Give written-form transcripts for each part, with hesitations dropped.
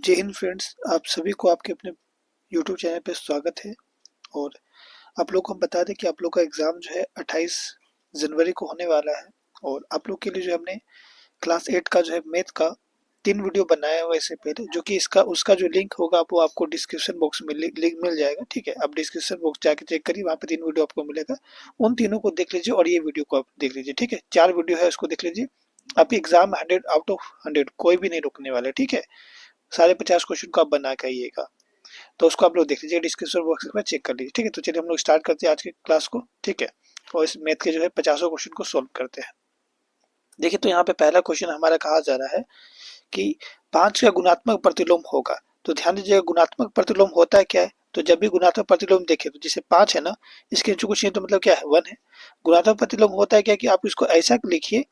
जय हिंद फ्रेंड्स, आप सभी को आपके अपने यूट्यूब चैनल पे स्वागत है। और आप लोग को हम बता दें कि आप लोग का एग्ज़ाम जो है 28 जनवरी को होने वाला है। और आप लोग के लिए जो हमने क्लास 8 का जो है मैथ का 3 वीडियो बनाया हुआ है इससे पहले, जो कि इसका उसका जो लिंक होगा वो आपको डिस्क्रिप्शन बॉक्स में लिंक मिल जाएगा। ठीक है, आप डिस्क्रिप्शन बॉक्स जाके चेक करिए, वहाँ पे 3 वीडियो आपको मिलेगा। उन तीनों को देख लीजिए और ये वीडियो को आप देख लीजिए। ठीक है, 4 वीडियो है, उसको देख लीजिए। आपकी एग्जाम 100 आउट ऑफ 100 कोई भी नहीं रुकने वाला है। ठीक है, सारे 50 क्वेश्चन को आप बना के आइएगा। तो उसको आप लोग देख लीजिए, डिस्क्रिप्शन बॉक्स में चेक कर लीजिए। ठीक है, तो चलिए हम लोग स्टार्ट करते हैं आज की क्लास को। ठीक है, और इस मैथ के जो है 50 क्वेश्चन को सोल्व करते हैं। देखिए, तो यहाँ पे पहला क्वेश्चन हमारा कहा जा रहा है कि 5 का गुणात्मक प्रतिलोम होगा। तो ध्यान दीजिएगा, गुणात्मक प्रतिलोम होता है क्या है। तो जब भी गुणात्मक प्रतिलोम देखे, तो जैसे 5 है ना, इसके नीचे कुछ नहीं, तो मतलब क्या है, 1 है। गुणात्मक प्रतिलोम होता है क्या कि आप इसको ऐसा लिखिए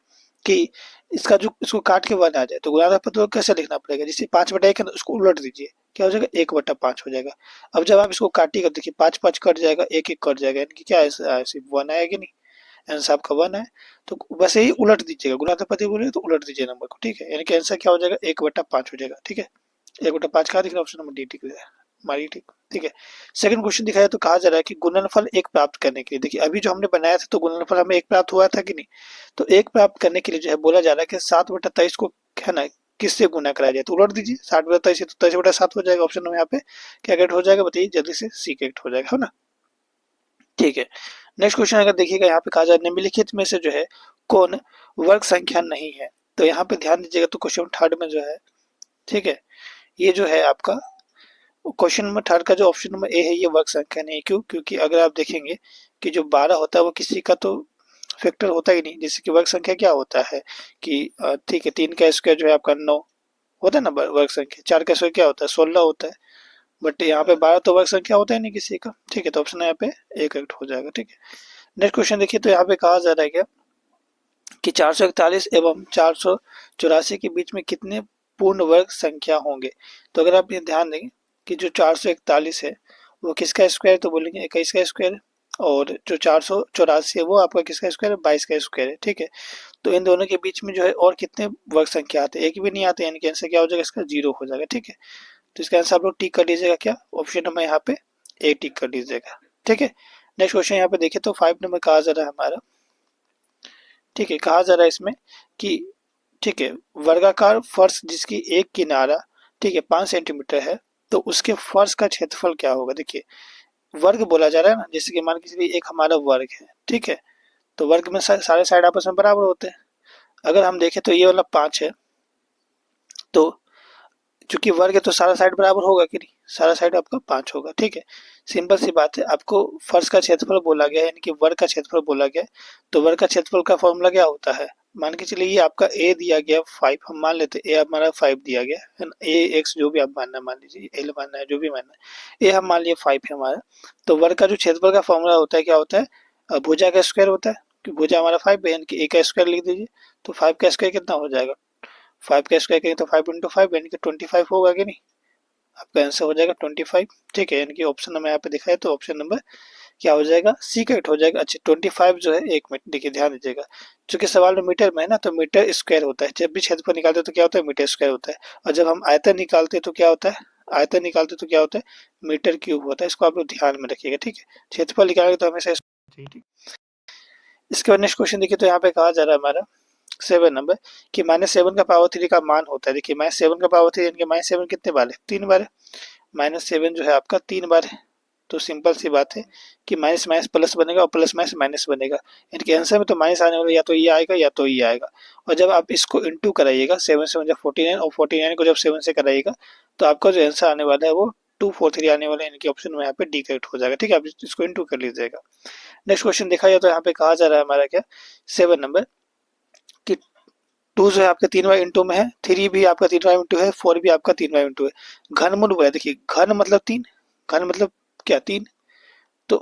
कि इसका जो इसको काट के 1 आ जाए। तो गुणात्मक प्रतिलोम कैसे लिखना पड़ेगा, जैसे 5/1 है ना, उसको उलट दीजिए, क्या हो जाएगा, 1/5 हो जाएगा। अब जब आप इसको काटिएगा, देखिए 5 कट जाएगा, 1 कट जाएगा, यानी कि क्या है, सिर्फ 1 आएगा नहीं, आंसर आपका 1 है। तो वैसे ही उलट दीजिएगा, गुणात्मक प्रतिलोम बोले तो उलट दीजिए नंबर को। ठीक है, यानी कि आंसर क्या हो जाएगा, 1/5 हो जाएगा। ठीक है, 1/5 कहाँ दिख रहा है, ऑप्शन नंबर डी दिख रहा है हमारी। ठीक ठीक है, सेकंड क्वेश्चन दिखाया, तो कहा जा रहा है कि गुणनफल 1 प्राप्त करने के लिए, देखिए अभी जो हमने बनाया था तो गुणनफल हमें 1 प्राप्त हुआ था कि नहीं। तो 1 प्राप्त करने के लिए जो है बोला जा रहा है कि 7/23 को है ना किससे गुना कराया जाए। तो उलट दीजिए, 7/23 तो 23/7 हो जाएगा। ऑप्शन नंबर यहाँ पे क्या करेक्ट हो जाएगा, बताइए जल्दी से, सी करेक्ट हो जाएगा, है ना। ठीक है, नेक्स्ट क्वेश्चन अगर देखिएगा, यहाँ पे कहा जाए निम्नलिखित में से जो है कौन वर्ग संख्या नहीं है। तो यहाँ पे ध्यान दीजिएगा, तो क्वेश्चन थर्ड में जो है, ठीक है, ये जो है आपका क्वेश्चन नंबर थर्ड का जो ऑप्शन नंबर ए है, ये वर्ग संख्या नहीं। क्यों, क्योंकि अगर आप देखेंगे कि जो 12 होता है वो किसी का तो फैक्टर होता ही नहीं। जैसे कि वर्ग संख्या क्या होता है कि ठीक है, 3 का स्क्वायर जो है आपका 9 होता है ना वर्ग संख्या। 4 का स्क्वायर क्या होता है, 16 होता है। बट यहाँ पे 12 तो वर्ग संख्या होता है नहीं किसी का। ठीक है, तो ऑप्शन यहाँ पे ए करेक्ट हो जाएगा। ठीक है, नेक्स्ट क्वेश्चन देखिए, तो यहाँ पे कहा जा रहा है क्या कि 441 एवं 484 के बीच में कितने पूर्ण वर्ग संख्या होंगे। तो अगर आप ये ध्यान देंगे कि जो 441 है वो किसका स्क्वायर, तो बोलेंगे 21 का स्क्वायर है। और जो 484 है वो आपका किसका स्क्वायर है, 22 का स्क्वायर है। ठीक है, तो इन दोनों के बीच में जो है और कितने वर्ग संख्या आते हैं, एक भी नहीं आते, यानी कि आंसर क्या हो जाएगा, इसका 0 हो जाएगा। ठीक है, तो इसका आंसर आप लोग टिक कर लीजिएगा, क्या ऑप्शन नंबर यहाँ पे ए टिक कर लीजिएगा। ठीक है, नेक्स्ट क्वेश्चन यहाँ पे देखिए, तो 5 नंबर कहा जा रहा है हमारा। ठीक है, कहा जा रहा है इसमें कि ठीक है, वर्गाकार फर्श जिसकी एक किनारा ठीक है 5 सेंटीमीटर है, तो उसके फर्श का क्षेत्रफल क्या होगा। देखिए वर्ग बोला जा रहा है ना, जैसे कि मान के चलिए एक हमारा वर्ग है। ठीक है, तो वर्ग में सारे साइड आपस में बराबर होते हैं। अगर हम देखें तो ये वाला 5 है, तो चूंकि वर्ग है तो सारा साइड बराबर होगा कि नहीं, सारा साइड आपका 5 होगा। ठीक है, सिंपल सी बात है, आपको फर्श का क्षेत्रफल बोला गया है, यानी कि वर्ग का क्षेत्रफल बोला गया है। तो वर्ग का क्षेत्रफल का फॉर्मूला क्या होता है, मान के चलिए ये आपका ए दिया गया 5, हम मान लेते हैं ए हमारा 5 दिया गया है ना, ए एक्स जो भी आप मानना, मान लीजिए एल मानना है, जो भी मानना है, ए हम मान लिया 5 है हमारा। तो वर्ग का जो क्षेत्रफल का फॉर्मूला होता है क्या होता है, भुजा का स्क्वायर होता है, कि भुजा हमारा 5 है, यानी कि ए का स्क्वायर लिख दीजिए। तो 5 का स्क्वायर कितना हो जाएगा, 5 का स्क्वायर करेंगे तो 5 × 5 यानी कि 25 होगा कि नहीं, आपका आंसर हो जाएगा 25। ठीक है, यानी कि ऑप्शन नंबर यहाँ पे दिखा है, तो ऑप्शन नंबर क्या हो जाएगा, सी करेक्ट हो जाएगा। अच्छा 25 जो है 1 मीटर, देखिए ध्यान दीजिएगा, चूंकि सवाल में मीटर में है ना, तो मीटर स्क्वायर होता है। जब भी क्षेत्रफल निकालते हैं तो क्या होता है, मीटर स्क्वायर होता है। और जब हम आयतन निकालते हैं तो क्या होता है, आयतन निकालते तो क्या होता है, मीटर क्यूब होता है। इसको आप लोग ध्यान में रखिएगा। ठीक है, क्षेत्रफल निकालेंगे तो हमेशा ठीक। इसके बाद नेक्स्ट क्वेश्चन देखिए, तो यहाँ पे कहा जा रहा है हमारा 7 नंबर कि -7 का पावर 3 का मान होता है। देखिए -7 का पावर 3 यानी कि -7 कितने बार है, 3 बार है। -7 जो है आपका 3 बार है। तो सिंपल सी बात है कि माइनस माइनस प्लस बनेगा और प्लस माइनस माइनस बनेगा, यानी कि आंसर में तो माइनस आने वाला, या तो ये आएगा या तो ये आएगा। और जब आप इसको इंटू कराइएगा, 7 से जब 49 और 49 को जब 7 से कराइएगा, तो आपका जो आंसर आने वाला है वो 243 आने वाला है, यानी कि ऑप्शन में यहाँ पे डी करेक्ट हो जाएगा। ठीक है, आप इसको इंटू कर लीजिएगा। नेक्स्ट क्वेश्चन देखा जाए तो यहाँ पे कहा जा रहा है हमारा क्या, 7 नंबर कि 2 जो है आपका 3 बाई इंटू में है, 3 भी आपका 3 बाई इंटू है, 4 भी आपका 3 बाई इंटू है। घनमूल बोला, देखिए घन मतलब 3, घन मतलब क्या 3, तो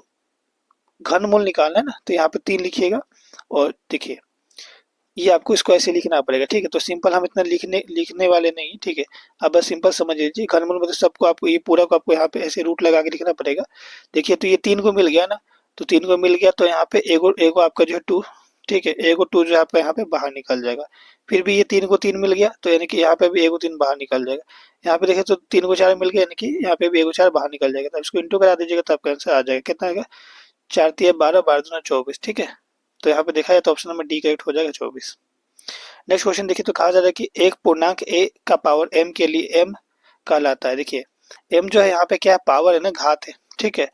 घनमूल निकालना है ना, तो यहाँ पे 3 लिखिएगा। और देखिए ये आपको इसको ऐसे लिखना पड़ेगा। ठीक है, तो सिंपल हम इतना लिखने वाले नहीं। ठीक है, अब बस सिंपल समझ लीजिए, घनमूल मतलब सबको आपको ये पूरा को आपको यहाँ पे ऐसे रूट लगा के लिखना पड़ेगा। देखिए तो ये 3 को मिल गया ना, तो 3 को मिल गया, तो यहाँ पे एगो एगो आपका जो है 2, ठीक है, एगो 2 जो है आपका यहाँ पे बाहर निकल जाएगा। फिर भी ये 3 को 3 मिल गया, तो यानी कि यहाँ पे भी ए को 3 बाहर निकल जाएगा। यहाँ पे देखें तो 3 को 4 मिल गया, यानी कि यहाँ पे भी ए को 4 बाहर निकल जाएगा। तो इसको इंटू करा दीजिएगा तो आपका आंसर आ जाएगा। कितना आएगा? 4 तिया 12, 12 दूना 24। ठीक है, तो यहाँ पे देखा जाए तो ऑप्शन नंबर डी करेक्ट हो जाएगा, 24। नेक्स्ट क्वेश्चन देखिए, तो कहा जा रहा है कि एक पूर्णांक ए का पावर एम के लिए एम कहलाता है। देखिए एम जो है यहाँ पे क्या है? पावर है ना, घात है। ठीक है,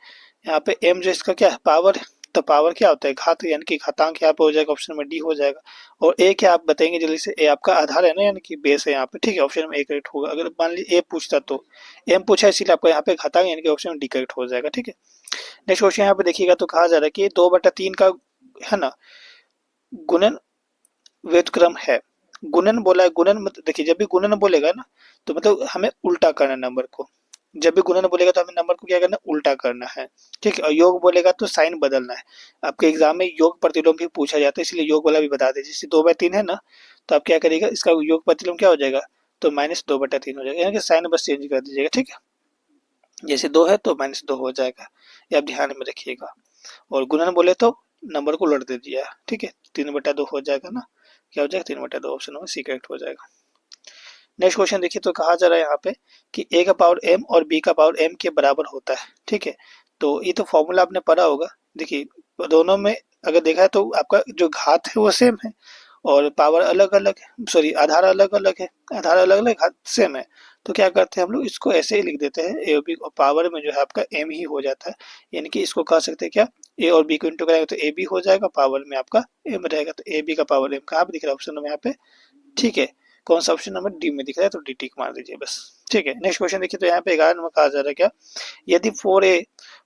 यहाँ पे एम जो इसका क्या है? पावर है। तो पावर क्या होता है? घात, यानी कि घातांक यहाँ पे हो जाएगा, ऑप्शन नंबर डी हो जाएगा। और ए क्या आप बताएंगे जल्दी से? ए आपका आधार है ना, यानी कि बेस है यहाँ पे। ठीक है, ऑप्शन में ए करेक्ट होगा। अगर मान लीजिए ए पूछता तो एम पूछा, इसीलिए आपको यहाँ पे घातांक यानी कि ऑप्शन में डी करेक्ट हो जाएगा। ठीक है, नेक्स्ट क्वेश्चन यहाँ पे देखिएगा, तो कहा जा रहा है कि 2/3 का है ना गुणन व्युत्क्रम है। गुणन बोला है, गुणन मतलब देखिए जब भी गुणन बोलेगा ना तो मतलब हमें उल्टा करना नंबर को। जब भी गुणन बोलेगा तो हमें नंबर को क्या करना? उल्टा करना है। ठीक है, और योग बोलेगा तो साइन बदलना है। आपके एग्जाम में योग प्रतिलोम भी पूछा जाता है, इसलिए योग वाला भी बता दीजिए। जैसे 2/3 है ना, तो आप क्या करिएगा? इसका योग प्रतिलोम क्या हो जाएगा? तो -2/3 हो जाएगा, यानी कि साइन बस चेंज कर दीजिएगा। ठीक है, जैसे 2 है तो -2 हो जाएगा, ये आप ध्यान में रखिएगा। और गुणन बोले तो नंबर को उलट दे दिया। ठीक है, 3/2 हो जाएगा ना, क्या हो जाएगा? 3/2, ऑप्शन में सी करेक्ट हो जाएगा। नेक्स्ट क्वेश्चन देखिए, तो कहा जा रहा है यहाँ पे कि ए का पावर एम और बी का पावर एम के बराबर होता है। ठीक है, तो ये तो फॉर्मूला आपने पढ़ा होगा। देखिए दोनों में अगर देखा है तो आपका जो घात है वो सेम है और पावर अलग अलग है, सॉरी आधार अलग अलग है, आधार अलग अलग घात सेम है। तो क्या करते हैं हम लोग? इसको ऐसे ही लिख देते हैं, ए और बी, और पावर में जो है आपका एम ही हो जाता है। यानी कि इसको कह सकते हैं क्या? ए और बी को इंटू करेंगे तो ए बी हो जाएगा, पावर में आपका एम रहेगा। तो ए बी का पावर एम कहाँ पे दिख रहा है? ऑप्शन में यहाँ पे। ठीक है, कौन सा ऑप्शन नंबर डी में दिख रहा है? तो डी टिक मार दीजिए बस। ठीक है, नेक्स्ट क्वेश्चन देखिए, तो यहाँ पे 11 नंबर कहा जा रहा है क्या? यदि 4a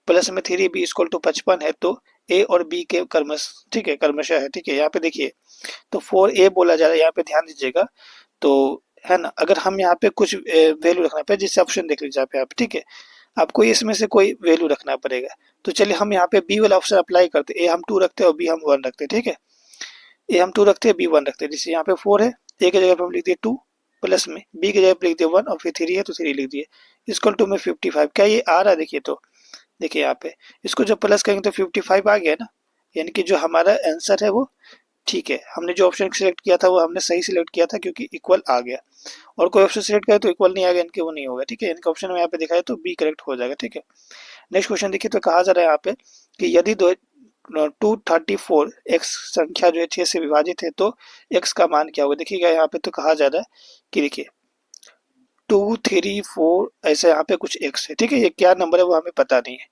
प्लस में 3b इक्वल टू 55 है तो ए और बी के कर्मश, ठीक है, कर्मशः है। ठीक है, यहाँ पे देखिए तो 4a बोला जा रहा है, यहाँ पे ध्यान दीजिएगा। तो है ना, अगर हम यहाँ पे कुछ वैल्यू रखना पे, जिससे ऑप्शन देख लीजिए आप, ठीक है, आपको इसमें से कोई वैल्यू रखना पड़ेगा। तो चलिए हम यहाँ पे बी वाला ऑप्शन अप्लाई करते हैं। ए हम 2 रखते हैं और बी हम 1 रखते हैं। ठीक है, ए हम 2 रखते हैं, बी 1 रखते हैं। जैसे यहाँ पे 4 है, ए की जगह पे हम लिख दिए 2 प्लस में, बी की जगह पे लिख दिए 1 और फिर 3 है तो 3 लिख दिए, इक्वल टू में 55। क्या ये आ रहा है? देखिए तो देखिए यहाँ पे इसको जब प्लस करेंगे तो 55 आ गया ना, यानी कि जो हमारा आंसर है वो ठीक है। हमने जो ऑप्शन सिलेक्ट किया था वो हमने सही सिलेक्ट किया था, क्योंकि इक्वल आ गया। और कोई ऑप्शन सिलेक्ट करे तो इक्वल नहीं आ गया, इनके वो नहीं होगा। ठीक है, इनका ऑप्शन में यहाँ पे दिखाया तो बी करेक्ट हो जाएगा। ठीक है, नेक्स्ट क्वेश्चन देखिए, तो कहा जा रहा है यहाँ पे कि यदि 234 एक्स संख्या जो है 6 से विभाजित है तो एक्स का मान क्या होगा? देखिएगा यहाँ पे तो कहा जा रहा है कि देखिए 234 ऐसे यहाँ पे कुछ एक्स है। ठीक है, ये क्या नंबर है वो हमें पता नहीं है,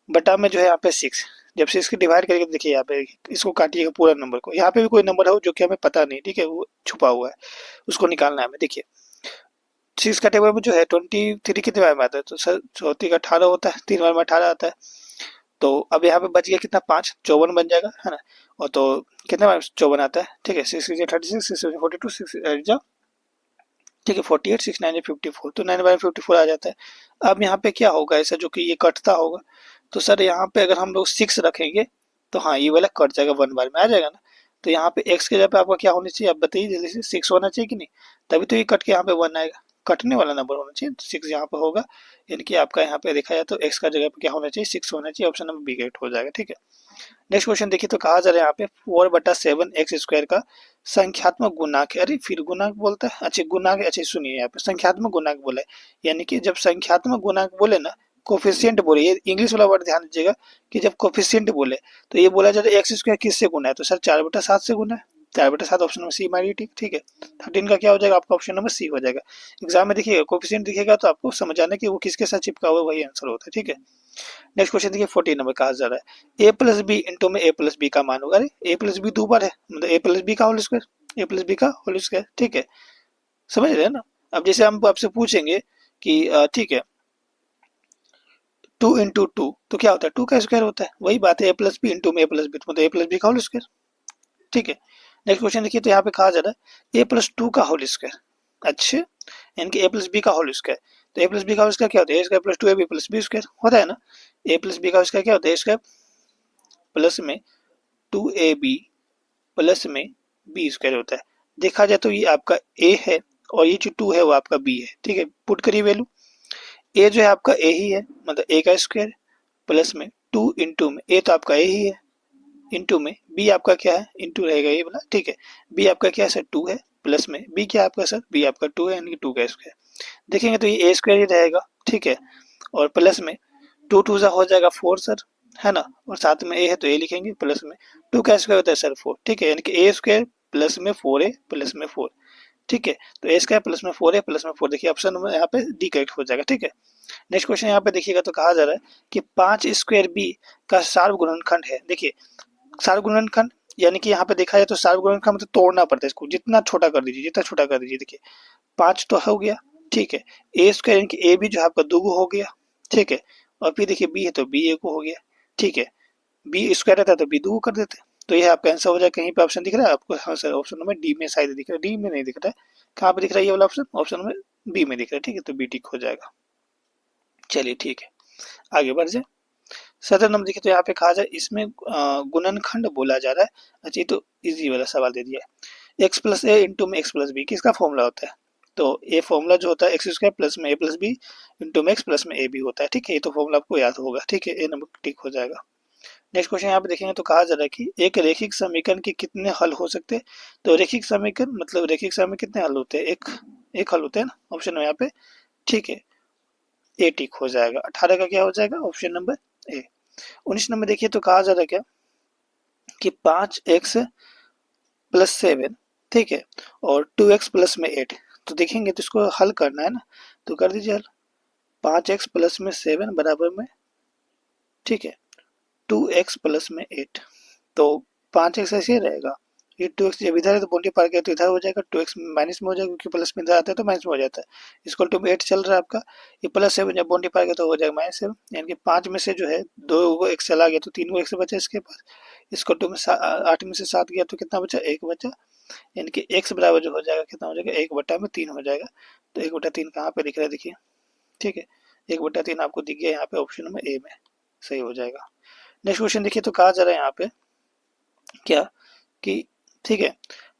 बटा में जो है यहाँ पे 6, जब 6 की डिवाइड करेंगे तो देखिए यहाँ पे इसको काटिएगा पूरा नंबर को। यहाँ पे भी कोई नंबर है जो कि हमें पता नहीं, ठीक है, वो छुपा हुआ है, उसको निकालना है हमें। देखिए 6 का टेबल में जो है 23 कितने बार में आता है? तो सर 34 का 18 होता है, 3 बार में 18 आता है। तो अब यहाँ पे बच गया कितना? 5, 54 बन जाएगा, है ना। और तो कितने बार 54 आता है? ठीक है, 6 36, 6 42, 6 ठीक है 48, 6 9 54, तो 9 बाय 54 आ जाता है। अब यहाँ पे क्या होगा ऐसा जो कि ये कटता होगा? तो सर यहाँ पे अगर हम लोग 6 रखेंगे तो हाँ ये वाला कट जाएगा, 1 बार में आ जाएगा ना। तो यहाँ पे x के जगह पे आपका क्या होना चाहिए? आप बताइए जल्दी से। 6 होना चाहिए कि नहीं? तभी तो ये कट के यहाँ पे 1 आएगा, कटने वाला नंबर होना चाहिए। 6 यहाँ पे होगा, यानी कि आपका यहाँ पे देखा जाए तो x का जगह पे क्या होना चाहिए? 6 होना चाहिए। ऑप्शन नंबर बी करेक्ट हो जाएगा। ठीक है, नेक्स्ट क्वेश्चन देखिए, तो कहा जा रहा है यहाँ पे 4/7 एक्स स्क्वायर का संख्यात्मक गुणांक है। अरे फिर गुणांक बोलता है, अच्छा गुणांक, अच्छा सुनिए यहाँ पे संख्यात्मक गुणांक बोला है, यानी कि जब संख्यात्मक गुणांक बोले ना, कोफिशिएंट बोले, ये इंग्लिश वाला वर्ड ध्यान दीजिएगा कि जब कोफिशिएंट बोले तो ये बोला जाता है एक्स स्क्वायर किससे गुना है? तो सर 4/7 से गुना है, 4/7 ऑप्शन नंबर सी मारिए। ठीक, ठीक है, 13 का क्या हो जाएगा? आपका ऑप्शन नंबर सी हो जाएगा। एग्जाम में देखिएगा कोफिशिएंट दिखेगा तो आपको समझ आना कि वो किसके साथ चिपका हुआ, वही आंसर होता है। ठीक है, नेक्स्ट क्वेश्चन देखिए 14 नंबर कहा जा रहा है ए प्लस बी इंटू में ए प्लस बी का मान होगा। अरे ए प्लस बी 2 बार है, मतलब ए प्लस बी का होल स्क्वायर, ए प्लस बी का होल स्क्वायर। ठीक है, समझ रहे हैं ना। अब जैसे हम आपसे पूछेंगे कि ठीक है 2 इंटू 2 तो क्या होता है? 2 का स्क्वायर होता है, वही बात है ए प्लस बी इंटू में ए प्लस बी, मतलब ए प्लस बी का होल स्क्वायर। ठीक है, नेक्स्ट क्वेश्चन देखिए, तो यहाँ पे कहा जा रहा है ए प्लस 2 का होल स्क्वायर। अच्छे, यानी कि ए प्लस बी का होल स्क्वायर। तो ए प्लस बी का होल स्क्वायर क्या होता है? A square plus 2 A B plus B square होता है ना। ए प्लस बी का होल स्क्वायर क्या होता है? ए स्क्वायर प्लस में 2ab प्लस में बी स्क्वायर होता है। देखा जाए तो ये आपका ए है और ये जो 2 है वो आपका बी है। ठीक है, पुट करिए वैल्यू, ए जो है आपका ए ही है, मतलब ए का स्क्वायर प्लस में 2 इंटू में ए तो आपका ए ही है, इंटू में बी आपका क्या है? इंटू रहेगा ये वाला। ठीक है, बी आपका क्या है सर? 2 है, प्लस में बी क्या आपका सर, बी आपका 2 है, यानी कि 2 का स्क्वायर। देखेंगे तो ये ए स्क्वायर ही रहेगा, ठीक है, और प्लस में 2 2 सा हो जाएगा 4 सर, है ना, और साथ में ए है तो ए लिखेंगे, प्लस में 2 का स्क्वायर होता है सर 4, ठीक है, यानी कि ए स्क्वायर प्लस में 4 ए प्लस में 4, ठीक है, तो ए स्क्वायर प्लस में 4 ए प्लस में 4, देखिए ऑप्शन में यहाँ पे डी करेक्ट हो जाएगा, ठीक है। नेक्स्ट क्वेश्चन यहाँ पे देखिएगा तो कहा जा रहा है कि 5 स्क्वायर बी का सार्वगुणनखंड है। देखिए सार्वगुणनखंड यानी कि यहाँ पे देखा जाए तो सार्वगुणनखंड मतलब तोड़ना पड़ता है इसको, जितना छोटा कर दीजिए, जितना छोटा कर दीजिए। देखिए 5 तो हो गया, ठीक है, ए स्क्वायर यानी कि ए बी जो है आपका 2 हो गया, ठीक है, और फिर देखिए बी है तो बी 1 हो गया, ठीक है, बी स्क्वायर रहता है तो बी 2 कर देते, तो यह आपका आंसर हो जाए। कहीं पे ऑप्शन दिख रहा है आपको? हाँ सर, ऑप्शन नंबर डी में शायद दिख रहा है, डी में नहीं दिख रहा है, कहाँ पे दिख रहा है ये वाला ऑप्शन? ऑप्शन नंबर बी में दिख रहा है, ठीक है, तो बी टिक हो जाएगा। चलिए ठीक है, आगे बढ़ जाए। 17 नंबर देखिए तो यहाँ पे कहा जाए इसमें गुणनखंड बोला जा रहा है। अच्छा ये तो इजी वाला सवाल दे दिया है, एक्स प्लस ए इंटू में एक्स प्लस बी किसका फॉर्मूला होता है? तो ए फॉर्मूला जो होता है एक्स स्क्वायर प्लस में ए प्लस बी इंटू में एक्स प्लस में ए बी होता है, ठीक है, ये तो फॉर्मूला आपको याद होगा, ठीक है, ए नंबर टिक हो जाएगा। नेक्स्ट क्वेश्चन यहाँ पे देखेंगे तो कहा जा रहा है कि एक रैखिक समीकरण के कितने हल हो सकते हैं? तो रैखिक समीकरण मतलब रैखिक समीकरण कितने हल होते हैं? एक हल होते हैं ना, ऑप्शन में यहाँ पे, ठीक है, ए टिक हो जाएगा। 18 का क्या हो जाएगा? Option number A. 19 नंबर देखिए तो कहा जा रहा है क्या कि 5x प्लस 7, ठीक है, और 2x प्लस में 8, तो देखेंगे तो इसको हल करना है ना, तो कर दीजिए हल। 5x प्लस में 7 बराबर में, ठीक है, 2x प्लस में 8, तो 5x ऐसे रहेगा, ये 2x जब इधर है तो बाउंड्री पार किया तो इधर हो जाएगा, 2x माइनस में हो जाएगा क्योंकि प्लस में इधर आता है तो माइनस में हो जाता है, इसको टू 8 चल रहा है आपका, ये प्लस 7 जब बाउंड्री पार किया तो हो जाएगा -7, यानी कि 5 में से जो है 2 को x चला गया तो 3 को x बचा इसके पास, इसको 2 में 8 में से 7 गया तो कितना बचा? 1 बचा, यानी कि x बराबर जो हो जाएगा कितना हो जाएगा? 1/3 हो जाएगा, तो 1/3 कहाँ पे दिख रहा है? देखिए, ठीक है, 1/3 आपको दिख गया यहाँ पे, ऑप्शन नंबर ए में सही हो जाएगा। नेक्स्ट क्वेश्चन देखिए तो कहा जा रहा है यहाँ पे क्या कि, ठीक है,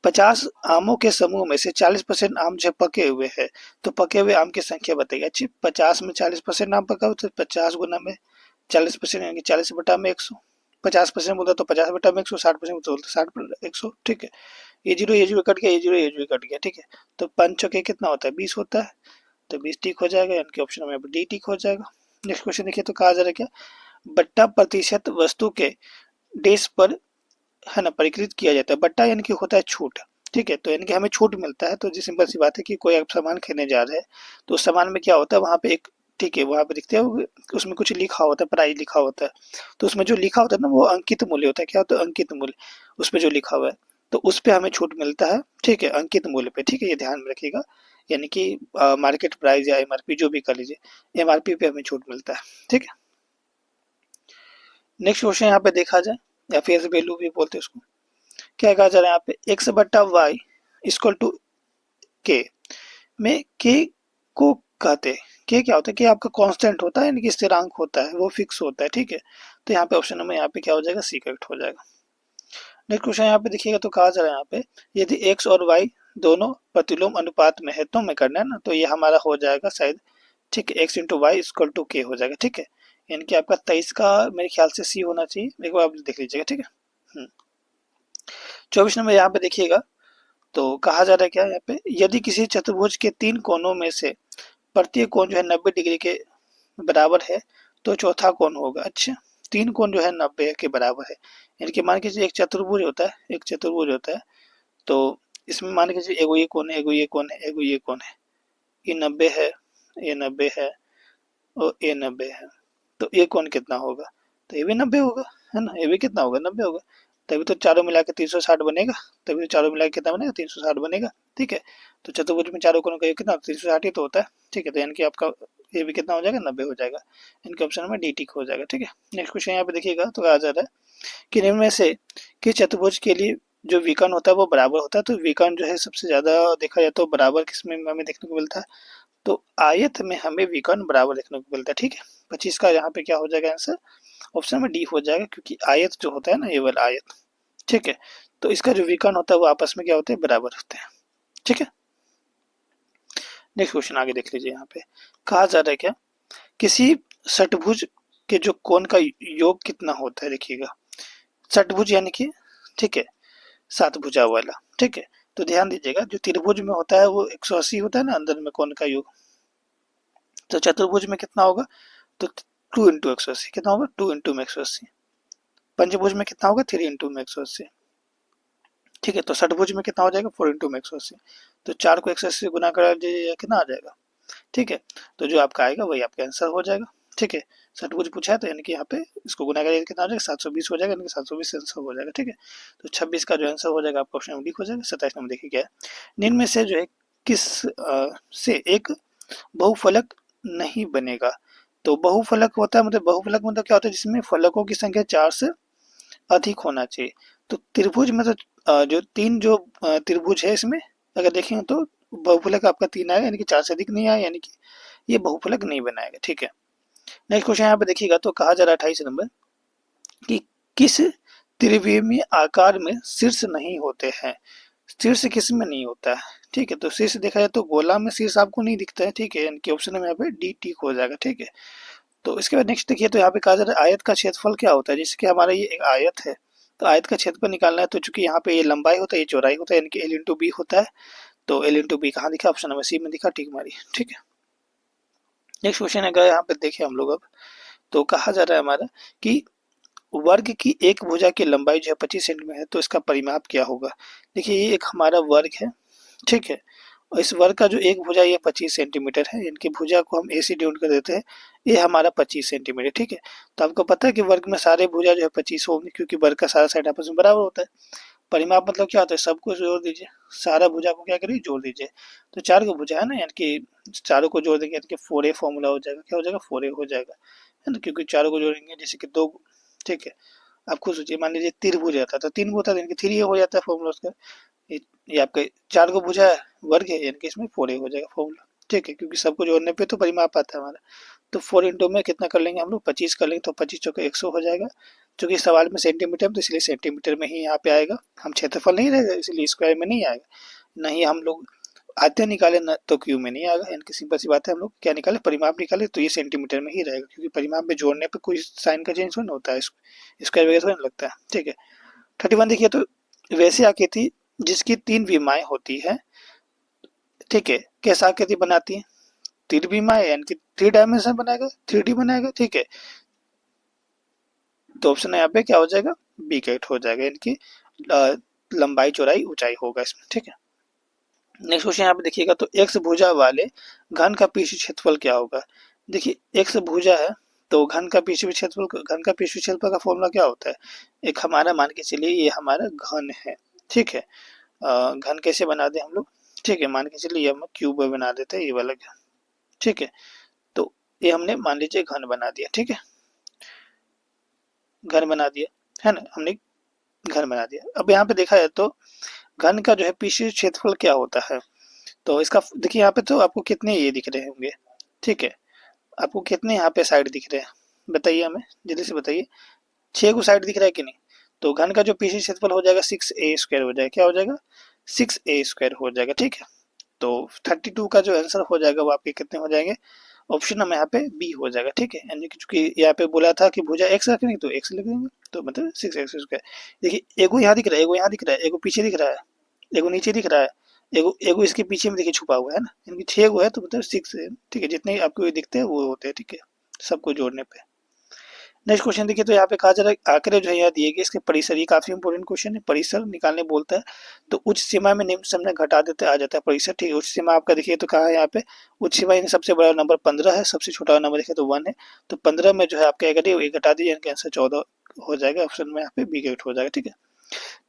50 आमों के समूह में से 40% आम जो पके हुए हैं, तो पके हुए आम की संख्या बताइए। अच्छी, 50 में 40% आम पका हुआ तो 50 गुना में 40%, यानी 40 बटा में 100, 50% बोलता तो 50 बटा में 100, 60% बोलता तो 60/100, ठीक है, ये जीरो कट गया, ये जीरो कट गया, ठीक है, तो 5 चौके कितना होता है? 20 होता है, तो 20 टिक हो जाएगा, यानी कि ऑप्शन में डी टिक हो जाएगा। नेक्स्ट क्वेश्चन देखिए तो कहा जा रहा है क्या, बट्टा प्रतिशत वस्तु के डेज पर, है ना, परिकृत किया जाता है। बट्टा यानी कि होता है छूट, ठीक है, तो यानी कि हमें छूट मिलता है, तो जी सिंपल सी बात है कि कोई आप सामान खरीदने जा रहे हैं तो उस सामान में क्या होता है वहाँ पे एक, ठीक है, वहाँ पे दिखते हैं उसमें कुछ लिखा होता है, प्राइस लिखा होता है, तो उसमें जो लिखा होता है ना वो अंकित मूल्य होता है। क्या होता है? अंकित मूल्य, उस पर जो लिखा हुआ है तो उस पर हमें छूट मिलता है, ठीक है, अंकित मूल्य पे, ठीक है, ये ध्यान में रखिएगा, यानी कि मार्केट प्राइस या एमआरपी जो भी कर लीजिए, एमआरपी पे हमें छूट मिलता है, ठीक है। नेक्स्ट क्वेश्चन यहाँ पे देखा जाए, या फेस वैल्यू भी बोलते हैं उसको, क्या कहा जा रहा है यहाँ पे, एक्स बट्टा वाई इक्वल टू के में के को कहते हैं, के क्या होता है? कि आपका कांस्टेंट होता है, यानी कि स्थिरांक होता है, वो फिक्स होता है, ठीक है, तो यहाँ पे ऑप्शन नंबर यहाँ पे क्या हो जाएगा? सी करेक्ट हो जाएगा। नेक्स्ट क्वेश्चन यहाँ पे देखिएगा तो कहा जा रहा है यहाँ पे, यदि एक्स और वाई दोनों प्रतिलोम अनुपात में है तो में करना है ना, तो ये हमारा हो जाएगा शायद, ठीक है, X into Y equal to K हो जाएगा, ठीक है, यानी कि आपका 23 का मेरे ख्याल से सी होना चाहिए, एक बार आप देख लीजिएगा, ठीक है। 24 नंबर यहाँ पे देखिएगा तो कहा जा रहा है क्या यहाँ पे, यदि किसी चतुर्भुज के 3 कोनों में से प्रत्येक कोण जो है 90 डिग्री के बराबर है तो चौथा कोण होगा। अच्छा, 3 कोण जो है 90 के बराबर है, यानी कि मान लीजिए एक चतुर्भुज होता है, एक चतुर्भुज होता है, तो इसमें मान लीजिए एगो ये कोण है, एगो ये कोण है, एगो ये कोण है, ये 90 है, ये 90 है और ये 90 है, तो ये कोण कितना होगा? तो ये भी 90 होगा, है ना, ये भी कितना होगा? 90 होगा, तभी तो चारों मिला के 360 बनेगा, तभी तो चारों मिला के कितना बनेगा? 360 बनेगा, ठीक है, तो चतुर्भुज में चारों कोणों का योग कितना? 360 ही तो होता है, ठीक है, तो यानी कि आपका ये भी कितना हो जाएगा? 90 हो जाएगा, इनके ऑप्शन में डी टिक हो जाएगा, ठीक है। नेक्स्ट क्वेश्चन यहाँ पे देखिएगा तो आ जा रहा है कि निम्न में से किस चतुर्भुज के लिए जो विकर्ण होता है वो बराबर होता है? तो विकर्ण जो है सबसे ज्यादा देखा जाए तो बराबर किसमें हमें देखने को मिलता है? तो आयत में हमें विकर्ण बराबर देखने को मिलता है, ठीक है, 25 का यहाँ पे क्या हो जाएगा आंसर? ऑप्शन में डी हो जाएगा, क्योंकि आयत जो होता है ना, ये वाला आयत, ठीक है, तो इसका जो विकर्ण होता है वो आपस में क्या होते हैं? बराबर होते हैं, ठीक है। नेक्स्ट क्वेश्चन आगे देख लीजिए, यहाँ पे कहा जा रहा है क्या, किसी षटभुज के जो कोण का योग कितना होता है? देखिएगा, षटभुज यानी कि, ठीक है, 7 भुजा वाला, ठीक है, तो ध्यान दीजिएगा, जो त्रिभुज में होता है वो 180 होता है ना अंदर में कोण का योग, तो चतुर्भुज में कितना होगा, तो 2 इंटू 180 कितना होगा, 2 इंटू में 180। पंचभुज में कितना होगा, 3 इंटू में 180। ठीक है, तो षटभुज में कितना हो जाएगा, 4 इंटू में 180। तो 4 को 180 से गुना कर दीजिए, कितना आ जाएगा। ठीक है, तो जो आपका आएगा वही आपका आंसर हो जाएगा। ठीक है, षटभुज पूछा है तो यानी कि यहाँ पे इसको गुना करिए, कितना हो जाएगा, 720 हो जाएगा, यानी कि 720 आंसर हो जाएगा। ठीक है, तो 26 का जो आंसर हो जाएगा आपका ऑप्शन नंबर डी हो जाएगा। 27 नंबर देखिए क्या है, निम्न में से जो है किस से एक बहुफलक नहीं बनेगा। तो बहुफलक होता है, मतलब बहुफलक मतलब क्या होता है, जिसमें फलकों की संख्या 4 से अधिक होना चाहिए। तो त्रिभुज में तो जो तीन जो त्रिभुज है इसमें अगर देखेंगे तो बहुफलक आपका 3 आएगा, यानी कि 4 से अधिक नहीं आया, यानी कि ये बहुफलक नहीं बनाएगा। ठीक है, नेक्स्ट क्वेश्चन यहाँ पे देखिएगा, तो कहा जा रहा है 28 नंबर कि किस त्रिविमीय आकार में शीर्ष नहीं होते हैं। शीर्ष किस में नहीं होता है। ठीक है, तो शीर्ष देखा जाए तो गोला में शीर्ष आपको नहीं दिखता है। ठीक है, इनके ऑप्शन में यहाँ पे डी टिक हो जाएगा। ठीक है, तो इसके बाद नेक्स्ट देखिए, तो यहाँ पे कहा जा रहा है आयत का क्षेत्रफल क्या होता है। जैसे कि हमारा ये एक आयत है, तो आयत का क्षेत्रफल निकालना है, तो चूंकि यहाँ पे ये लंबाई होता है, ये चौड़ाई होता है, यानी कि एल इंटू बी होता है। तो एल इंटू बी कहाँ दिखा, ऑप्शन नंबर सी में दिखा, टिक मारी। ठीक है, नेक्स्ट क्वेश्चन अगर यहाँ पे देखें हम लोग अब, तो कहा जा रहा है हमारा कि वर्ग की एक भुजा की लंबाई जो है 25 सेंटीमीटर है, तो इसका परिमाप क्या होगा। देखिए ये एक हमारा वर्ग है। ठीक है, और इस वर्ग का जो एक भुजा ये 25 सेंटीमीटर है, इनकी भुजा को हम ए से डिवाइड कर देते हैं, ये हमारा 25 सेंटीमीटर। ठीक है, तो आपको पता है कि वर्ग में सारे भुजा जो है 25 होंगे, क्योंकि वर्ग का सारा साइड आपस में बराबर होता है। परिमाप मतलब क्या होता है, सबको जोड़ दीजिए, सारा भुजा को क्या करिए, जोड़ दीजिए। तो 4 को भुजा है ना, यानी कि चारों को जोड़ देंगे, यानी कि 4a फॉर्मूला हो जाएगा। क्या हो जाएगा, 4a हो जाएगा, है ना, क्योंकि चारों को जोड़ेंगे जैसे कि दो। ठीक है, आप खुद सोचिए, मान लीजिए त्रिभुज रहता तो 3 होता है, यानी कि 3a हो जाता है फॉर्मूला उसका। ये आपके 4 को भुजा है, वर्ग है, यानी कि इसमें 4a हो जाएगा फॉर्मूला। ठीक है, क्योंकि सबको जोड़ने पे तो परिमाप आता है हमारा। तो 4 इंटू में कितना कर लेंगे हम लोग, 25 कर लेंगे, तो 25 चौके 100 हो जाएगा। चूंकि सवाल में सेंटीमीटर, तो इसलिए सेंटीमीटर में ही यहाँ पे आएगा, हम क्षेत्रफल नहीं रहेगा, इसलिए स्क्वायर में नहीं आएगा। नहीं हम लोग आते निकाले न तो क्यू में नहीं आएगा, यानी कि सिंपल सी बात है, हम लोग क्या निकाले, परिमाप निकाले, तो ये सेंटीमीटर में ही रहेगा, क्योंकि परिमाप में जोड़ने पे कोई साइन का चेंज थोड़ा होता है, स्क्वायर वगैरह थोड़ा लगता है। ठीक है, 31 देखिए, तो वैसे आकृति जिसकी 3 विमाएं होती है। ठीक है, कैसा आकृति बनाती है, 3 विमाएं, यानी कि 3 डायमेंशन बनाएगा, 3D बनाएगा। ठीक है, तो ऑप्शन यहाँ पे क्या हो जाएगा, बी करेक्ट हो जाएगा, यानी कि लंबाई चौड़ाई ऊंचाई होगा इसमें। ठीक है, नेक्स्ट क्वेश्चन यहाँ पे देखिएगा, तो एक्स भुजा वाले घन का पृष्ठ क्षेत्रफल क्या होगा। देखिए एक्स भुजा है, तो घन का पृष्ठ क्षेत्रफल, घन का पृष्ठ क्षेत्रफल का फॉर्मूला क्या होता है, एक हमारा मान के चलिए ये हमारा घन है। ठीक है, घन कैसे बना दे हम लोग। ठीक है, मान के चलिए हम क्यूब बना देते हैं, ये वाला घन। ठीक है, तो ये हमने मान लीजिए घन बना दिया। ठीक है, घन बना दिया, है ना, हमने घन बना दिया। अब यहाँ पे देखा जाए तो घन का जो है पृष्ठ क्षेत्रफल क्या होता है, तो इसका देखिए यहाँ पे तो आपको कितने ये दिख रहे होंगे। ठीक है, आपको कितने यहाँ पे साइड दिख रहे हैं, बताइए हमें, जल्दी से बताइए। 6 को साइड दिख रहा है कि नहीं, तो घन का जो पृष्ठ क्षेत्रफल हो जाएगा 6a स्क्वायर हो जाएगा। क्या हो जाएगा, 6a स्क्वायर हो जाएगा। ठीक है, तो 32 का जो आंसर हो जाएगा वो आपके कितने हो जाएंगे, ऑप्शन नंबर यहाँ पे बी हो जाएगा। ठीक है, यानी कि चूंकि यहाँ पे बोला था कि भुजा एक्स रखेंगे तो एक्स लिख देंगे, तो मतलब 6x स्क्वायर। देखिए एगो यहाँ दिख रहा है, एगो यहाँ दिख रहा है, एगो पीछे दिख रहा है, एगो नीचे दिख रहा है, एगो एगो इसके पीछे में देखिए छुपा हुआ है ना, यानी कि 6 गो है, तो मतलब 6 है। ठीक है, जितने आपको दिखते हैं वो होते हैं। ठीक है, सबको जोड़ने पे। नेक्स्ट क्वेश्चन देखिए, तो यहाँ पे कहा जा रहा है आंकड़े जो है यहाँ दिए गए, इसके परिसर, ये काफी इंपोर्टेंट क्वेश्चन है, परिसर निकालने बोलता है। तो उच्च सीमा में निम्न समय घटा देते आ जाता है परिसर। ठीक है, उच्च सीमा आपका देखिए तो कहा है यहाँ पे, उच्च सीमा यानी सबसे बड़ा नंबर 15 है, सबसे छोटा नंबर देखे तो 1 है। तो 15 में जो है आपका ये घटा दीजिए, यानी आंसर 14 हो जाएगा, ऑप्शन में यहाँ पे बी करेक्ट हो जाएगा। ठीक है,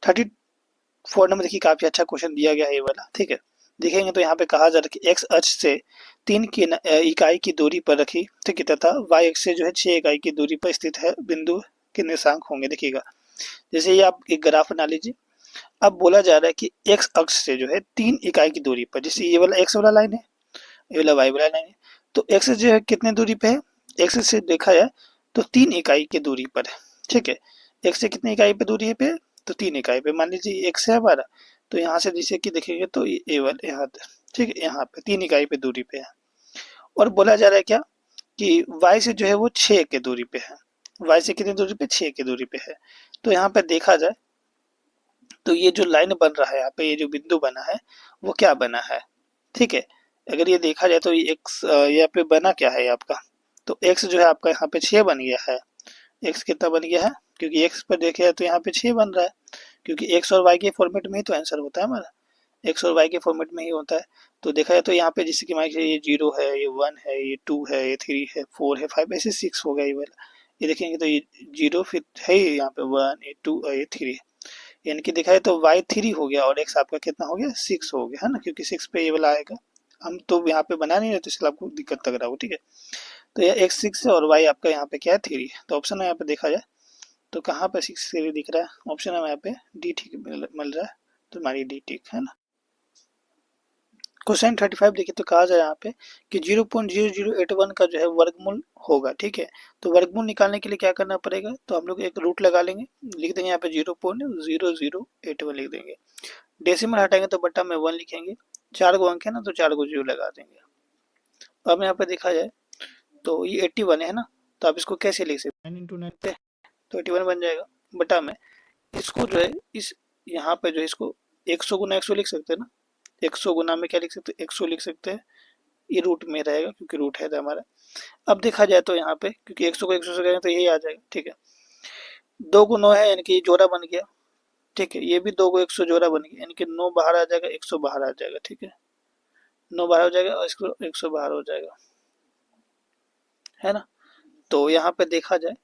34 नंबर देखिए, काफी अच्छा क्वेश्चन दिया गया है ये वाला। ठीक है, देखेंगे तो यहाँ पे कहा जा रहा है कि एक्स अक्ष से 3 की इकाई की दूरी पर रखी, ठीक है, तथा वाई अक्ष से जो है 6 इकाई की दूरी पर स्थित है बिंदु के निर्देशांक होंगे। देखिएगा, जैसे ये आप एक ग्राफ बना लीजिए। अब बोला जा रहा है कि एक्स अक्ष से जो है 3 इकाई की दूरी पर, जैसे ये वाला एक्स वाला लाइन है, ये वाला वाई वाला लाइन है, तो एक्स जो है कितने दूरी पे है, एक्स से देखा जाए तो 3 इकाई की दूरी पर है। ठीक है, एक्स से कितनी इकाई पे दूरी है पे, तो 3 इकाई पे। मान लीजिए एक्स है हमारा, तो यहाँ से जैसे कि देखेंगे तो ए वाले यहाँ, ठीक है, यहाँ पे 3 इकाई पे दूरी पे है। और बोला जा रहा है क्या कि y से जो है वो 6 के दूरी पे है, y से कितनी दूरी पे, 6 की दूरी पे है। तो यहाँ पे देखा जाए तो ये जो लाइन बन रहा है यहाँ पे, ये जो बिंदु बना है वो क्या बना है, ठीक है। अगर ये देखा जाए तो ये एक्स यहाँ पे बना क्या है आपका, तो एक्स जो है आपका यहाँ पे 6 बन गया है। एक्स कितना बन गया है, क्योंकि एक्स पर देखे जाए तो यहाँ पे 6 बन रहा है, क्योंकि एक्स और वाई के फॉर्मेट में ही तो आंसर होता है हमारा, एक्स और वाई के फॉर्मेट में ही होता है। तो देखा जाए तो यहाँ पे जैसे कि मान लीजिए ये 0 है, ये 1 है, ये 2 है, ये 3 है, 4 है, 5 ऐसे 6 हो गया ये वाला। ये देखेंगे तो ये 0 फिर है यहाँ पे 1, ये 2 और ये 3, यानी कि देखा जाए तो वाई 3 हो गया और एक्स आपका कितना हो गया 6 हो गया, है ना, क्योंकि 6 पे ये वाला आएगा। हम तो यहाँ पे बना नहीं रहे तो इसलिए आपको दिक्कत लग रहा हो, ठीक है। तो ये एक्स 6 है और वाई आपका यहाँ पे क्या है 3 है। तो ऑप्शन है यहाँ पे देखा जाए तो कहाँ पे 6 3 दिख रहा है, ऑप्शन है यहाँ पे डी ठीक मिल रहा है, तो हमारी डी ठीक है ना। क्वेश्चन 35 देखिए तो कहा जाए यहाँ पे कि 0.0081 का जो है वर्गमूल होगा, ठीक है। तो वर्गमूल निकालने के लिए क्या करना पड़ेगा, तो हम लोग एक रूट लगा लेंगे, लिख देंगे यहाँ पे 0.0081 लिख देंगे। डेसिमल हटाएंगे तो बट्टा में 1 लिखेंगे, 4 गो अंक है ना तो 4 गो जीरो लगा देंगे। अब यहाँ पे देखा जाए तो ये 81 है ना, तो आप इसको कैसे लिख सकते हैं, 9 इंटू 9 पे तो 81 बन जाएगा, बटा में इसको जो है इस यहाँ पे जो है इसको 100 गुना 100 लिख सकते हैं ना, 100 गुना में क्या लिख सकते हैं 100 लिख सकते हैं, ये रूट में रहेगा क्योंकि रूट है हमारा। अब देखा जाए तो यहाँ पे क्योंकि 100 को 100 से करेंगे तो यही आ जाएगा, ठीक है। 2 को 9 है यानी कि ये जोड़ा बन गया, ठीक है। ये भी 2 को 100 जोड़ा बन गया यानी कि 9 बाहर आ जाएगा, 100 बाहर आ जाएगा, ठीक है। 9 बाहर हो जाएगा और इसको 100 बाहर हो जाएगा, है ना। तो यहाँ पे देखा जाए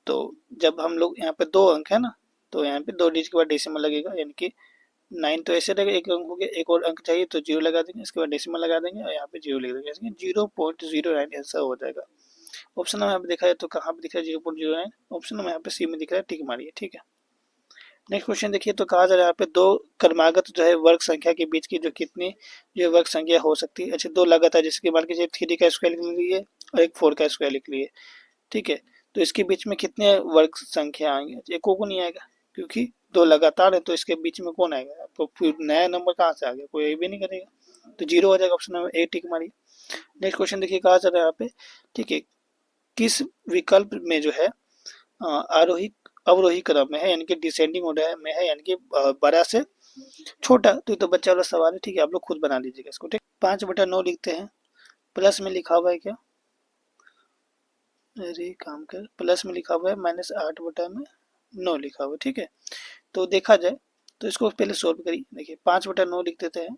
तो जब हम लोग यहाँ पे 2 अंक है ना, तो यहाँ पे 2 डिजिट के बाद डेसिमल लगेगा, यानी कि 9 तो ऐसे रहेगा, एक अंक हो गया, एक और अंक चाहिए तो 0 लगा देंगे, इसके बाद डेसिमल लगा देंगे और यहाँ पे 0 लिख देंगे, 0.09 आंसर हो जाएगा। ऑप्शन में यहाँ पे देखा जाए तो कहाँ पे दिख रहा है 0.09, ऑप्शन में यहाँ पे सी में दिख रहा है, टिक मारिए, ठीक है। नेक्स्ट क्वेश्चन देखिए तो कहा जा रहा है यहाँ पे दो क्रमागत जो है वर्ग संख्या के बीच की जो कितनी जो वर्ग संख्या हो सकती है। अच्छा, दो लगातार जैसे कि मान लीजिए 3 का स्क्वायर लिख लिए और एक 4 का स्क्वायर लिख लिए, ठीक है। तो इसके बीच में कितने वर्ग संख्या आएंगे, एक को नहीं आएगा क्योंकि दो लगातार है, तो इसके बीच में कौन आएगा, आपको फिर नया नंबर कहाँ से आ गया, कोई भी नहीं करेगा, तो 0 हो जाएगा, ऑप्शन नंबर ए टिक मारिए। नेक्स्ट क्वेश्चन देखिए कहा जा रहा है यहाँ पे, ठीक है, किस विकल्प में जो है आरोही अवरोही क्रम में है, यानी कि डिसेंडिंग ऑर्डर में है, यानी कि बड़ा से छोटा। तो ये तो बच्चा वाला सवाल है, ठीक है, आप लोग खुद बना लीजिएगा इसको, ठीक। 5/9 लिखते हैं, प्लस में लिखा हुआ है क्या, अरे काम कर, प्लस में लिखा हुआ है -8/9 लिखा हुआ है, ठीक है। तो देखा जाए तो इसको पहले सोल्व करिए, देखिए 5/9 लिख देते हैं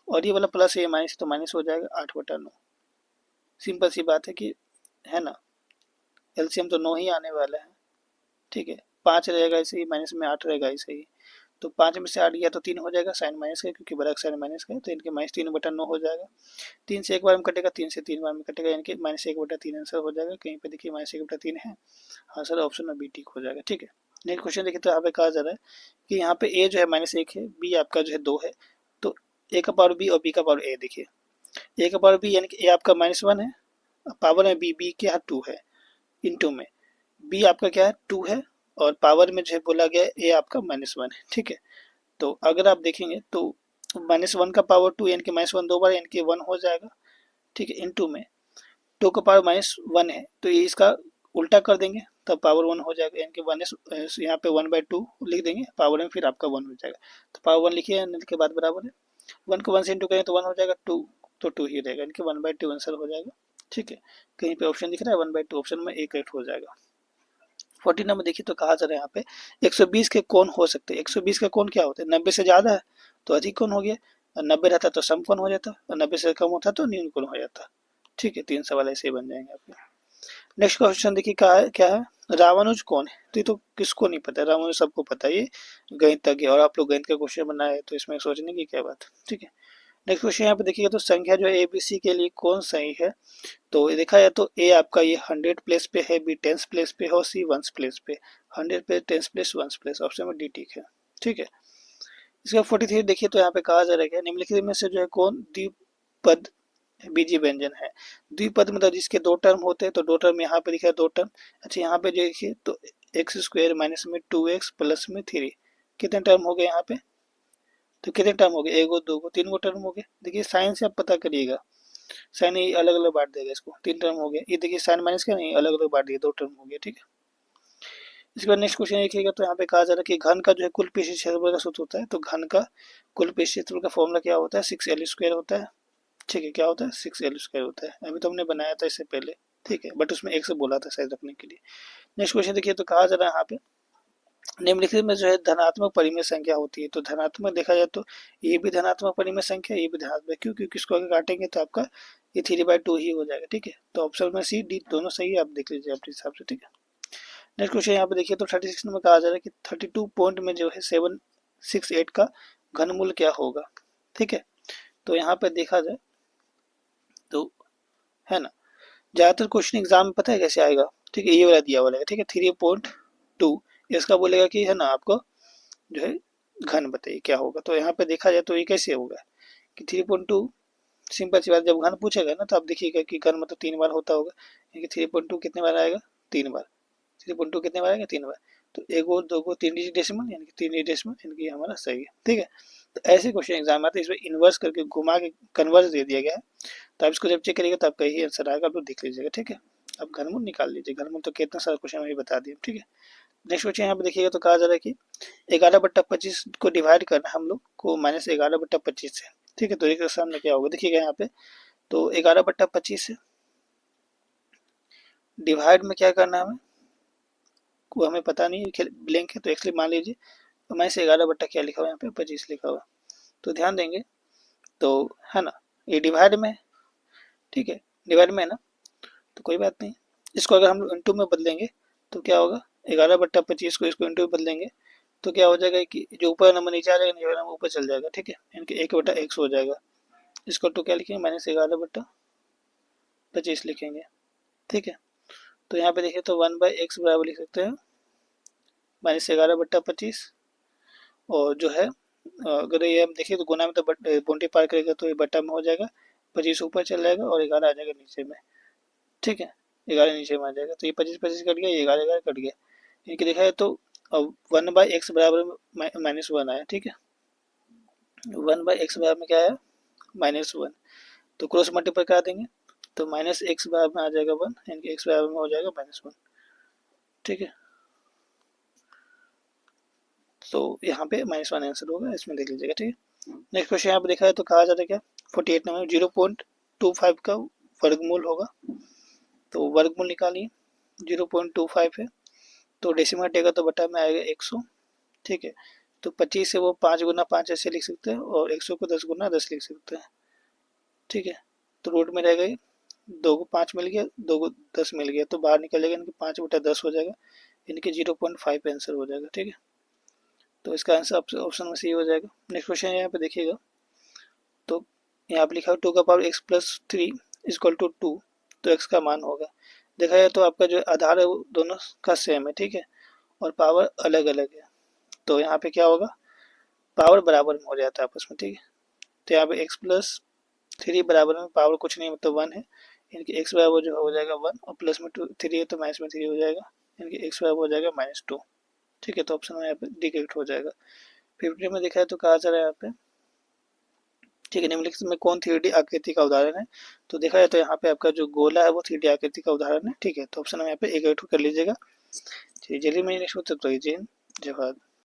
और ये वाला प्लस है माइनस, तो माइनस हो जाएगा 8/9, सिंपल सी बात है कि, है ना, एलसीएम तो 9 ही आने वाला है, ठीक है। 5 रहेगा ऐसे ही, माइनस में 8 रहेगा ऐसे ही, तो 5 में से 8 गया तो 3 हो जाएगा साइन माइनस का, क्योंकि बड़ा साइन माइनस का है, तो इनके -3/9 हो जाएगा। 3 से एक बार में कटेगा, 3 से 3 बार में कटेगा, यानी कि -1/3 आंसर हो जाएगा। कहीं पे देखिए -1/3 है, हाँ सर, ऑप्शन में बी टिक हो जाएगा, ठीक है। नेक्स्ट क्वेश्चन देखिए तो यहाँ पे कहा जा रहा है कि यहाँ पे ए जो है -1 है, बी आपका जो है 2 है, तो ए का पावर बी और बी का पावर ए, देखिए ए का पावर बी यानी कि ए आपका -1 है, पावर में बी, बी के यहाँ 2 है, इंटू में बी आपका क्या है 2 है, और पावर में जो है बोला गया है ए आपका -1 है, ठीक है। तो अगर आप देखेंगे तो -1 का पावर 2 यानी कि -1 दो बार यानी कि 1 हो जाएगा, ठीक है, इंटू में 2 का पावर -1 है, तो ये इसका उल्टा कर देंगे तब पावर 1 हो जाएगा, यानी कि 1 यहाँ पे 1/2 लिख देंगे, पावर में फिर आपका 1 हो जाएगा, तो पावर 1 लिखिए के बाद बराबर है 1 को 1 से इंटू करें तो 1 हो जाएगा, 2 तो 2 ही रहेगा, यानी कि 1/2 आंसर हो जाएगा, ठीक है। कहीं पे ऑप्शन दिख रहा है 1/2, ऑप्शन में ए करेक्ट हो जाएगा। 14 नंबर देखिए तो कहा जा रहा है यहाँ पे 120 के कोण हो सकते हैं। 120 का कोण क्या होता है, 90 से ज्यादा है तो अधिक कोण हो गया, और 90 रहता तो समकोण हो जाता, और 90 से कम होता तो न्यून कोण हो जाता, ठीक है। 3 सवाल ऐसे ही बन जाएंगे आपके। नेक्स्ट क्वेश्चन देखिए क्या है, रामानुज कौन है, तो ये तो किसको नहीं पता, रामानुज सबको पता है, ये गणितज्ञ, और आप लोग गणित का क्वेश्चन बनाए तो इसमें सोचने की क्या बात, ठीक है। नेक्स्ट क्वेश्चन यहाँ पे देखिएगा तो संख्या जो है एबीसी के लिए कौन सही है, तो देखा जाए तो ए आपका ये 100 प्लेस पे है, बी 10 प्लेस पे है और सी 1 प्लेस पे, 100 पे 10 प्लेस 1 प्लेस, ऑप्शन में डी ठीक है, ठीक है। इसका 43 देखिए तो यहाँ पे कहा जा रहा है निम्नलिखित में से जो है कौन द्विपद बीजी व्यंजन है। द्विपद मतलब जिसके दो टर्म होते हैं, तो दो टर्म यहाँ पे दिखा है, दो टर्म। अच्छा, यहाँ पे जो देखिए तो एक्स स्क्वायर माइनस में 2x प्लस में 3, कितने टर्म हो गए यहाँ पे, तो कितने टर्म हो गए, एक दो गो तीन गो टर्म हो गए। देखिए साइन से आप पता करिएगा, साइन ये अलग अलग बांट देगा इसको, 3 टर्म हो गया, ये देखिए साइन माइनस का नहीं अलग अलग बांट दिया, 2 टर्म हो गया, ठीक है। इसके बाद नेक्स्ट क्वेश्चन देखिएगा, तो यहाँ पे कहा जा रहा है कि घन का जो है कुल पृष्ठीय क्षेत्रफल का सूत्र होता है। तो घन का कुल पृष्ठीय क्षेत्रफल का फॉर्मूला क्या होता है, 6L² होता है। ठीक है, क्या होता है, 6L² होता है। अभी तो हमने बनाया था इससे पहले, ठीक है, बट उसमें एक से बोला था शायद रखने के लिए। नेक्स्ट क्वेश्चन देखिए, तो कहा जा रहा है यहाँ पे निम्नलिखित में जो है धनात्मक परिमेय संख्या होती है। तो धनात्मक देखा जाए तो ये भी धनात्मक परिमेय संख्या, ये भी धनात्मक, क्यों, क्योंकि इसको अगर काटेंगे तो आपका ये 3/2 ही हो जाएगा। ठीक है, तो ऑप्शन में सी डी दोनों सही है, आप देख लीजिए अपने हिसाब से। ठीक है, नेक्स्ट क्वेश्चन यहाँ पे देखिए, तो 36 में कहा जा रहा है कि 32 पॉइंट में जो है 768 का घनमूल क्या होगा। ठीक है, तो यहाँ पे देखा जाए तो है ना, ज्यादातर क्वेश्चन एग्जाम में पता है कैसे आएगा। ठीक है, ये वाला दिया हुआ है। ठीक है, 3.2 इसका बोलेगा कि है ना आपको जो है घन बताइए क्या होगा। तो यहाँ पे देखा जाए तो ये कैसे होगा कि 3.2, सिंपल सी बात, जब घन पूछेगा ना तो आप देखिएगा कि घन मतलब 3 बार होता होगा, यानी कि 3.2 कितने बार आएगा, 3 बार। 3.2 कितने बार आएगा, 3 बार। तो एक और दो को 3 डिजिट डेसिमल, यानी कि 3 डिजिट डेसिमल, यानी कि हमारा सही है। ठीक है, तो ऐसे क्वेश्चन एग्जाम में आते हैं, इसमें इन्वर्स करके घुमा के कन्वर्स दे दिया गया है। तो आप इसको जब चेक करिएगा तो आपका यही आंसर आएगा, आप लोग देख लीजिएगा। ठीक है, अब घनमूल निकाल लीजिए, घनमूल तो कितना सारा क्वेश्चन अभी बता दिया। ठीक है, नेक्स्ट क्वेश्चन यहाँ पे देखिएगा, तो कहा जा रहा है कि 11/25 को डिवाइड करना हम लोग को -11/25 से। ठीक है, तो एक सामने क्या होगा, देखिएगा यहाँ पे, तो 11/25 से डिवाइड में क्या करना है हमें, वो हमें पता नहीं है, ब्लैंक है, तो एक्चुअली मान लीजिए तो -11 क्या लिखा हुआ है यहाँ पे, 25 लिखा हुआ। तो ध्यान देंगे तो है ना, ये डिवाइड में, ठीक है, डिवाइड में है ना, तो कोई बात नहीं, इसको अगर हम इंटू में बदलेंगे तो क्या होगा, 11/25 को इसको इंटू में बदलेंगे तो क्या हो जाएगा कि जो ऊपर नंबर नीचे आ जाएगा, नीचे नंबर ऊपर चल जाएगा। ठीक है, यानी कि 1/100 हो जाएगा। इसको तो क्या लिखेंगे, -11/25 लिखेंगे। ठीक है, तो यहाँ पे देखिए तो 1/x बराबर लिख सकते हैं -11/25, और जो है अगर ये हम देखिए तो गुना में तो बूंदी पार करेगा तो ये बट्टा में हो जाएगा, 25 ऊपर चल जाएगा और 11 आ जाएगा नीचे में। ठीक है, 11 नीचे में आ जाएगा, तो ये 25 कट गया, ये 11 कट गया, इनकी देखा है तो अब 1/x बराबर -1 आया। ठीक है, 1/x बराबर में क्या आया, -1, तो क्रॉस मल्टीप्लाई करा देंगे तो -x बराबर में आ जाएगा 1, यानी कि x बराबर में हो जाएगा -1। ठीक है, तो यहाँ पे -1 आंसर होगा, इसमें देख लीजिएगा। ठीक है, नेक्स्ट क्वेश्चन यहाँ पे देखा है, तो कहा जाता है क्या, 48 नंबर 0.25 का वर्गमूल होगा। तो वर्गमूल निकालिए, 0.25 है, तो डेसिमल हटेगा तो बटा में आएगा 100। ठीक है, तो 25 से वो 5 गुना 5 ऐसे लिख सकते हैं, और 100 को 10 गुना 10 लिख सकते हैं। ठीक है, तो रूट में रहेगा, 2 को 5 मिल गया, 2 को 10 मिल गया, तो बाहर निकल जाएगा, यानी कि 5/10 हो जाएगा, यानी कि 0.5 आंसर हो जाएगा। ठीक है, तो इसका आंसर ऑप्शन में सी हो जाएगा। नेक्स्ट क्वेश्चन यहाँ पे देखिएगा, तो यहाँ पे लिखा है 2⁻x+3 = 2, तो x का मान होगा। देखा जाए तो आपका जो आधार है वो दोनों का सेम है। ठीक है, और पावर अलग अलग है, तो यहाँ पे क्या होगा, पावर बराबर में हो जाता है आपस में। ठीक है, तो यहाँ पे x+3 बराबर में पावर कुछ नहीं मतलब 1 है, यानी कि x बराबर जो हो जाएगा 1, और प्लस में 3 है तो माइनस में 3 हो जाएगा, यानी कि x बराबर हो जाएगा -2। ठीक है, तो ऑप्शन में यहाँ पे डी करेक्ट हो जाएगा। 50 में देखा है तो कहा जा रहा है यहाँ पे, ठीक है, निम्नलिखित में कौन 3D आकृति का उदाहरण है। तो देखा जाए तो यहाँ पे आपका जो गोला है वो 3D आकृति का उदाहरण है। ठीक है, तो ऑप्शन में यहाँ पे एक कर लीजिएगा। जल्दी में नेक्स्ट उत्तर तो जय हिंद, जय भारत।